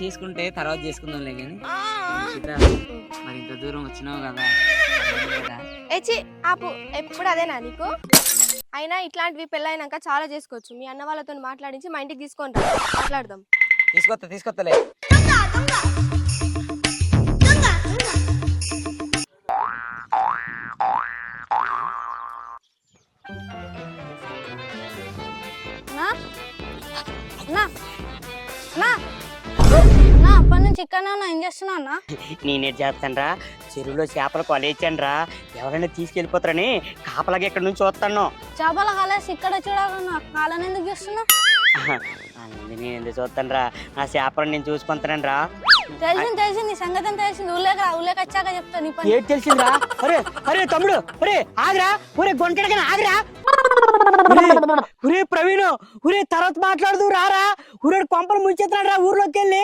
చేసుకుంటే తర్వాత చేసుకుందాంలే కానీ మరి ఇంత దూరం వచ్చినావు కదా ఏచి ఆపు ఎప్పుడు అదేనా నీకు? అయినా ఇట్లాంటివి పెళ్ళైనాక చాలా చేసుకోవచ్చు. మీ అన్న వాళ్ళతో మాట్లాడించి మా ఇంటికి తీసుకొని రా, మాట్లాడదాం. తీసుకొస్తలే అప్పటి నుంచి ఇక్కడనే ఉన్నా. ఏం చేస్తున్నా అన్న? నేనే చేస్తానరా, చెరువులో చేపలు కొలేచానరా, ఎవరైనా తీసుకెళ్ళిపోతారని కాపలాగా ఇక్కడ నుంచి వస్తాను. చేపల కాలేసి ఇక్కడ చూడాలన్నా, కాలని ఎందుకు చూస్తున్నా? నేను ఎందుకు చూస్తానరా, నా చేపలను నేను చూసుకుంటాను రా. తెలిసింది నీ సంగతి అని తెలిసింది. ఊళ్ళోకి వచ్చాక చెప్తా నీ పని. ఏం తెలిసిందిరా? అరే తమ్ముడు, ఆగరా, గొంటెడగా ఆగరా. ప్రవీణ్, తర్వాత మాట్లాడుతూ రారా, కొంపలు ముంచెత్తాడు రా ఊర్లోకి వెళ్ళి.